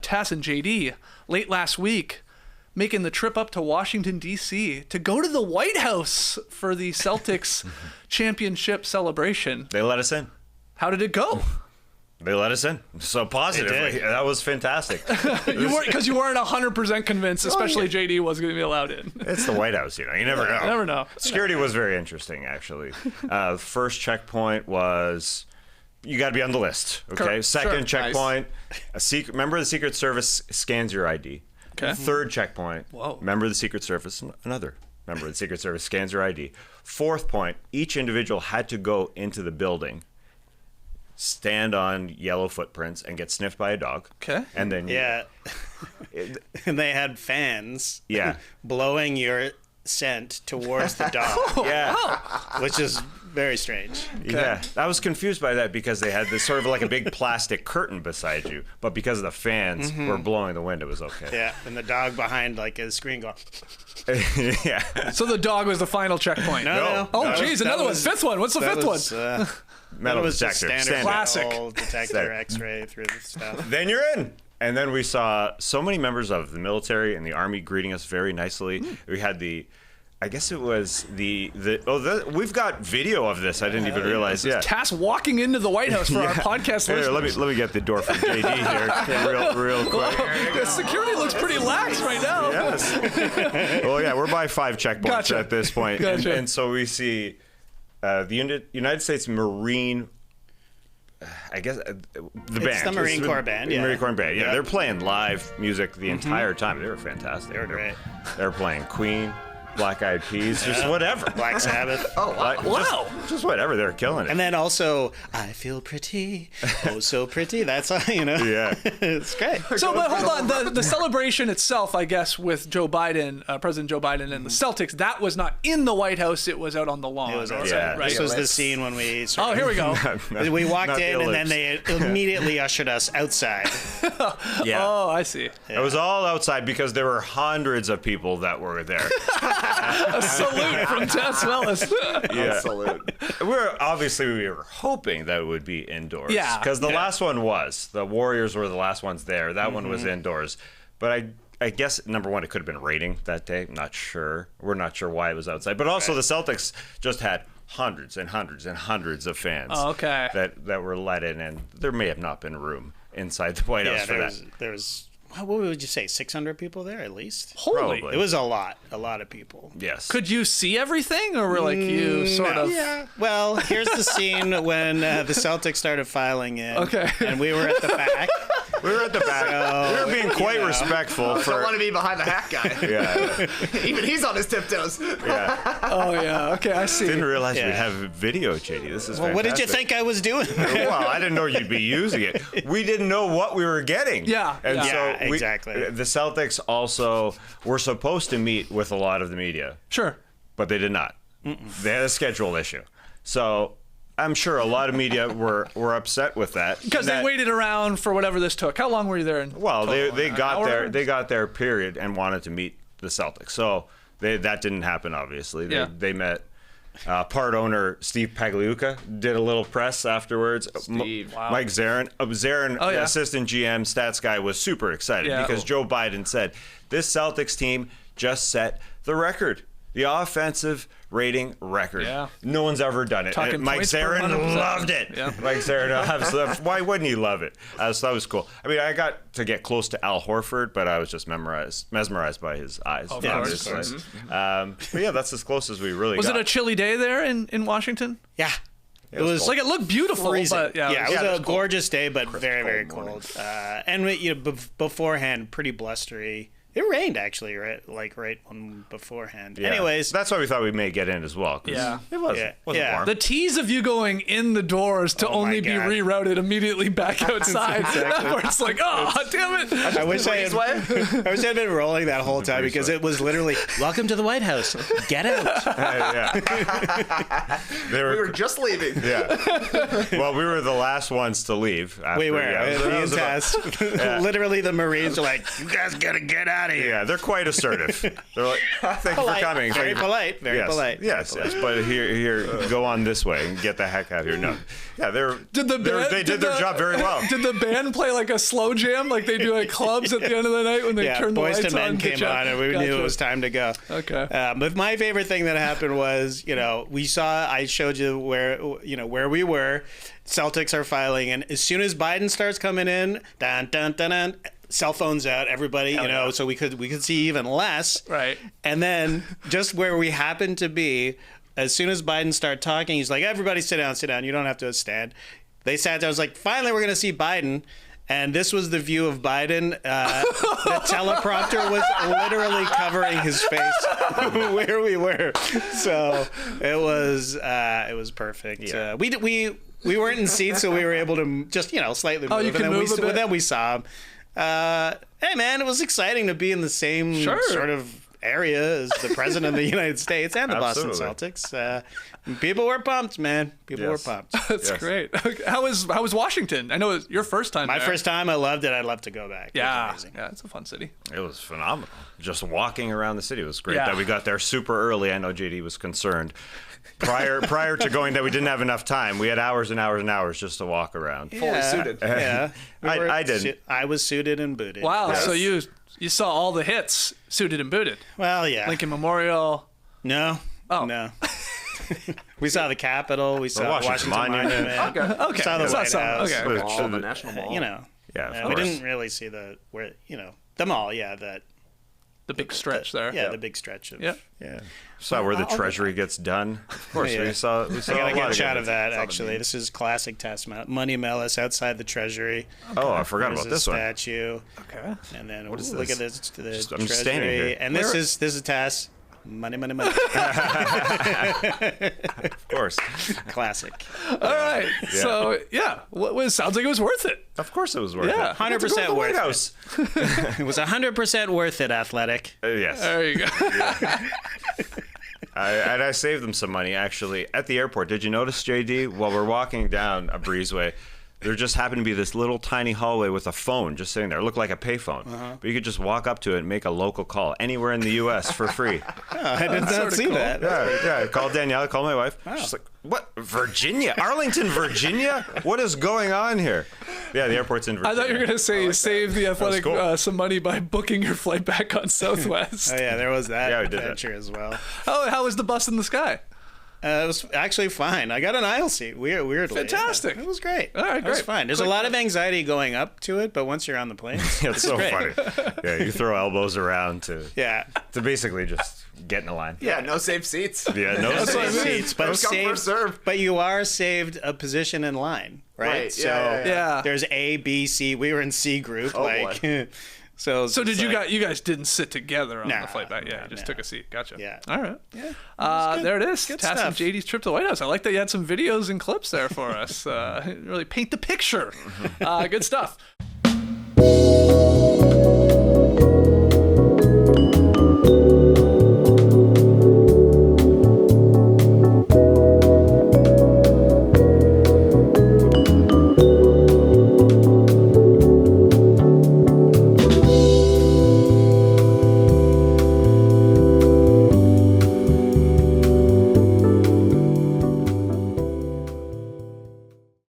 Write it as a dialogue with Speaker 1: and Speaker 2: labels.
Speaker 1: Tas and JD late last week, making the trip up to Washington, D.C. to go to the White House for the Celtics championship celebration.
Speaker 2: They let us in.
Speaker 1: How did it go?
Speaker 2: They let us in. So positively. That was fantastic.
Speaker 1: Because you weren't 100% convinced, especially JD was going to be allowed in.
Speaker 2: It's the White House, you know. You never know.
Speaker 1: You never know.
Speaker 2: Security was very interesting, actually. First checkpoint was you got to be on the list. Okay. Second checkpoint, member of the Secret Service scans your ID.
Speaker 1: Okay.
Speaker 2: Third checkpoint, member of the Secret Service, another member of the Secret Service scans your ID. Fourth point, each individual had to go into the building, stand on yellow footprints, and get sniffed by a dog.
Speaker 1: Okay.
Speaker 2: And then
Speaker 3: and they had fans.
Speaker 2: Yeah.
Speaker 3: Blowing your scent towards the dog.
Speaker 2: Yeah.
Speaker 3: Which is very strange.
Speaker 2: Okay. Yeah. I was confused by that because they had this sort of like a big plastic curtain beside you, but because the fans were blowing the wind, it was okay.
Speaker 3: Yeah. And the dog behind like a screen going.
Speaker 2: Yeah.
Speaker 1: So the dog was the final checkpoint.
Speaker 3: No.
Speaker 1: Oh, geez, another one. Fifth one. What's the fifth one?
Speaker 2: Metal detector.
Speaker 3: Standard
Speaker 1: Classic.
Speaker 3: metal detector, X-ray through the stuff.
Speaker 2: Then you're in. And then we saw so many members of the military and the Army greeting us very nicely. We had I guess it was we've got video of this. I didn't even realize. Yeah.
Speaker 1: Tas walking into the White House for our podcast
Speaker 2: Here,
Speaker 1: listeners.
Speaker 2: let me get the door from JD here real quick.
Speaker 1: The security looks pretty lax right now.
Speaker 2: Yes. Well, yeah, we're by 5 checkpoints at this point.
Speaker 1: Gotcha.
Speaker 2: And so we see the United States Marine, I guess, the band.
Speaker 3: It's the Marine Corps band, yeah.
Speaker 2: Marine Corps band, yeah. They're playing live music the entire time. They were fantastic.
Speaker 3: They were great.
Speaker 2: They were playing Queen, Black Eyed Peas, just whatever.
Speaker 3: Black Sabbath.
Speaker 2: Oh, wow. Just whatever. They're killing it.
Speaker 3: And then also, I feel pretty, oh so pretty. That's all, you know.
Speaker 2: Yeah.
Speaker 3: It's great.
Speaker 1: So, but hold on. The celebration itself, I guess, with Joe Biden, President Joe Biden and the Celtics, that was not in the White House. It was out on the lawn.
Speaker 3: It was outside.
Speaker 2: Yeah.
Speaker 1: Right?
Speaker 3: This was the scene when we
Speaker 1: Oh, here we go.
Speaker 3: we walked
Speaker 2: Not
Speaker 3: in and then they immediately ushered us outside.
Speaker 2: Yeah.
Speaker 1: Oh, I see.
Speaker 2: It was all outside because there were hundreds of people that were there.
Speaker 1: A salute from Tas Wellis.
Speaker 2: Yeah.
Speaker 4: Salute.
Speaker 2: We were hoping that it would be indoors.
Speaker 1: Yeah.
Speaker 2: Because the last one was. The Warriors were the last ones there. That one was indoors. But I guess, number one, it could have been raining that day. I'm not sure. We're not sure why it was outside. But also the Celtics just had hundreds and hundreds and hundreds of fans that were let in. And there may have not been room inside the White House for that.
Speaker 3: There was, what would you say, 600 people there at least?
Speaker 1: Holy.
Speaker 2: Probably.
Speaker 3: It was a lot of people.
Speaker 2: Yes.
Speaker 1: Could you see everything, or were like you sort of?
Speaker 3: Yeah. Well, here's the scene when the Celtics started filing in.
Speaker 1: Okay.
Speaker 3: And we were at the back.
Speaker 2: We were at the back. We were being quite respectful
Speaker 4: Don't want to be behind the hat guy.
Speaker 2: Yeah.
Speaker 4: Even he's on his tiptoes.
Speaker 2: Yeah.
Speaker 1: Oh yeah. Okay, I see.
Speaker 2: Didn't realize we'd have video, JD. This is
Speaker 3: Well, what did you
Speaker 2: fantastic.
Speaker 3: think I was doing?
Speaker 2: Well, I didn't know you'd be using it. We didn't know what we were getting.
Speaker 1: Yeah,
Speaker 2: And
Speaker 1: yeah.
Speaker 2: so
Speaker 3: Yeah, exactly.
Speaker 2: the Celtics also were supposed to meet with a lot of the media,
Speaker 1: Sure.
Speaker 2: but they did not. They had a schedule issue. So I'm sure a lot of media were upset with that.
Speaker 1: Because they waited around for whatever this took. How long were you there?
Speaker 2: Well, they got
Speaker 1: hour?
Speaker 2: there. They got their period and wanted to meet the Celtics. So that didn't happen. Obviously, they met. Part owner Steve Pagliuca did a little press afterwards.
Speaker 4: Steve,
Speaker 1: wow.
Speaker 2: Mike Zarin, assistant GM, stats guy, was super excited because Joe Biden said this Celtics team just set the record, the offensive rating record.
Speaker 1: Yeah.
Speaker 2: No one's ever done it.
Speaker 1: Talking
Speaker 2: Mike
Speaker 1: points per
Speaker 2: Zarin
Speaker 1: 100%.
Speaker 2: loved it.
Speaker 1: Yeah.
Speaker 2: Mike Zarin, why wouldn't he love it? So that was cool. I mean, I got to get close to Al Horford, but I was just mesmerized by his eyes.
Speaker 1: Of
Speaker 2: obviously.
Speaker 1: course.
Speaker 2: But yeah, that's as close as we really
Speaker 1: Was
Speaker 2: got.
Speaker 1: it a chilly day there in Washington?
Speaker 3: Yeah.
Speaker 2: It was
Speaker 1: Like it looked beautiful,
Speaker 3: freezing.
Speaker 1: but
Speaker 3: it was a
Speaker 1: cold.
Speaker 3: gorgeous day, but very, very cold. And beforehand, pretty blustery. It rained actually, right beforehand.
Speaker 2: Yeah.
Speaker 3: Anyways,
Speaker 2: that's why we thought we may get in as well. 'Cause
Speaker 1: Yeah.
Speaker 2: it wasn't warm.
Speaker 1: The tease of you going in the doors to only be
Speaker 3: God.
Speaker 1: rerouted immediately back outside. Where it's like, oh, damn it.
Speaker 3: I wish I had been rolling that whole time because it was literally, welcome to the White House. Get out.
Speaker 2: Yeah.
Speaker 4: We were just leaving.
Speaker 2: Yeah. Well, we were the last ones to leave. After,
Speaker 3: We were.
Speaker 2: Yeah,
Speaker 3: Me and Tas. Literally, the Marines were like, you guys got to get out. out of here.
Speaker 2: Yeah, they're quite assertive. They're like, thank you for
Speaker 3: Polite.
Speaker 2: coming.
Speaker 3: Very polite. Very
Speaker 2: yes,
Speaker 3: polite.
Speaker 2: Yes,
Speaker 3: Very
Speaker 2: yes. But here, go on this way and get the heck out of here. No. Yeah, they did their job very well.
Speaker 1: Did the band play like a slow jam like they do at clubs at the end of the night when they turn the
Speaker 3: Boys
Speaker 1: lights
Speaker 3: to Men
Speaker 1: on?
Speaker 3: came on, and we knew it was time to go.
Speaker 1: Okay.
Speaker 3: But my favorite thing that happened was, I showed you where we were. Celtics are filing, and as soon as Biden starts coming in, dun dun dun dun, cell phones out, everybody, so we could see even less.
Speaker 1: Right.
Speaker 3: And then just where we happened to be, as soon as Biden started talking, he's like, everybody sit down. You don't have to stand. They sat down. I was like, finally, we're going to see Biden. And this was the view of Biden. The teleprompter was literally covering his face where we were. So it was perfect.
Speaker 2: Yeah.
Speaker 3: We weren't in seats, so we were able to just slightly move.
Speaker 1: You can move a bit?
Speaker 3: Then we saw him. Hey man, it was exciting to be in the same sort of area as the president of the United States and the Boston Celtics. People were pumped, man. People were pumped.
Speaker 1: That's great. Okay. How was Washington? I know it was your first time.
Speaker 3: My first time. I loved it. I'd love to go back.
Speaker 1: Yeah,
Speaker 3: it was amazing.
Speaker 1: yeah, it's a fun city.
Speaker 2: It was phenomenal. Just walking around the city was great.
Speaker 1: Yeah.
Speaker 2: That we got there super early. I know JD was concerned. Prior to going there, we didn't have enough time. We had hours and hours and hours just to walk around.
Speaker 4: Fully suited.
Speaker 3: Yeah,
Speaker 2: I didn't.
Speaker 3: I was suited and booted.
Speaker 1: Wow.
Speaker 2: Yes.
Speaker 1: So you saw all the hits, suited and booted.
Speaker 3: Well, yeah.
Speaker 1: Lincoln Memorial.
Speaker 3: No.
Speaker 1: Oh.
Speaker 3: No. We saw the Capitol. We saw
Speaker 2: Washington
Speaker 3: Washington
Speaker 2: Monument.
Speaker 3: Monument.
Speaker 1: Okay.
Speaker 3: Saw the
Speaker 1: Saw
Speaker 3: White
Speaker 1: some.
Speaker 3: House.
Speaker 1: Okay.
Speaker 4: All the National Mall.
Speaker 2: Yeah, of
Speaker 3: We
Speaker 2: course.
Speaker 3: didn't really see the mall. Yeah,
Speaker 1: The big stretch there.
Speaker 3: Yeah, the big stretch of.
Speaker 1: Yeah.
Speaker 2: Yeah. Saw where the treasury gets done. Of course,
Speaker 3: Yeah.
Speaker 2: we saw.
Speaker 3: I got
Speaker 2: a
Speaker 3: a
Speaker 2: lot
Speaker 3: good
Speaker 2: of
Speaker 3: shot
Speaker 2: good
Speaker 3: of that, actually. This is classic Tas. Money Mellis outside the Treasury.
Speaker 2: Oh, I forgot
Speaker 3: There's
Speaker 2: about
Speaker 3: a
Speaker 2: this one.
Speaker 3: statue.
Speaker 1: Okay.
Speaker 3: And then
Speaker 2: is
Speaker 3: look
Speaker 2: this?
Speaker 3: at this to the
Speaker 2: I'm just standing
Speaker 3: Treasury.
Speaker 2: here.
Speaker 3: And this is Tas. Money.
Speaker 2: Of course.
Speaker 3: Classic.
Speaker 1: All right. So sounds like it was worth it.
Speaker 2: Of course, it was worth
Speaker 1: Yeah.
Speaker 2: it.
Speaker 3: 100%
Speaker 2: White
Speaker 3: worth
Speaker 2: House.
Speaker 3: it. It was 100% worth it, Athletic.
Speaker 2: Yes.
Speaker 1: There you go.
Speaker 2: I saved them some money, actually. At the airport, did you notice, JD, while we're walking down a breezeway, there just happened to be this little tiny hallway with a phone just sitting there. It looked like a payphone. But you could just walk up to it and make a local call anywhere in the U.S. for free.
Speaker 3: I did not see that.
Speaker 2: Yeah. Call Danielle, call my wife. She's like, what? Virginia? Arlington, Virginia? What is going on here? Yeah, the airport's in Virginia.
Speaker 1: I thought you were going to say you saved the Athletic
Speaker 2: cool.
Speaker 1: some money by booking your flight back on Southwest.
Speaker 3: Oh, yeah, there was that
Speaker 2: Yeah, we did that.
Speaker 3: adventure as well.
Speaker 1: How was the bus in the sky?
Speaker 3: It was actually fine. I got an aisle seat. Weirdly.
Speaker 1: Fantastic.
Speaker 3: It was great.
Speaker 1: All right,
Speaker 3: It was
Speaker 1: great.
Speaker 3: fine. There's a lot of anxiety going up to it, but once you're on the plane,
Speaker 2: It's so
Speaker 3: great.
Speaker 2: funny. Yeah, you throw elbows around to
Speaker 3: yeah.
Speaker 2: basically just get in a line.
Speaker 4: Yeah, no safe seats.
Speaker 2: Yeah, no
Speaker 1: what I mean.
Speaker 3: Seats, but
Speaker 4: First come,
Speaker 3: saved,
Speaker 4: first serve.
Speaker 3: but you are saved a position in line, right?
Speaker 4: Right,
Speaker 3: So
Speaker 1: Yeah.
Speaker 3: there's A, B, C. We were in C group.
Speaker 4: Oh,
Speaker 3: boy. So
Speaker 1: So
Speaker 3: it's
Speaker 1: did you
Speaker 3: like-
Speaker 1: you guys didn't sit together on
Speaker 3: No,
Speaker 1: the flight back? Yeah,
Speaker 3: no,
Speaker 1: you just
Speaker 3: no.
Speaker 1: took a seat. Gotcha.
Speaker 3: Yeah.
Speaker 1: All right.
Speaker 3: Yeah.
Speaker 1: There it is.
Speaker 3: Good
Speaker 1: Tas and
Speaker 3: stuff.
Speaker 1: JD's trip to the White House. I like that you had some videos and clips there for us. Really paint the picture. Good stuff.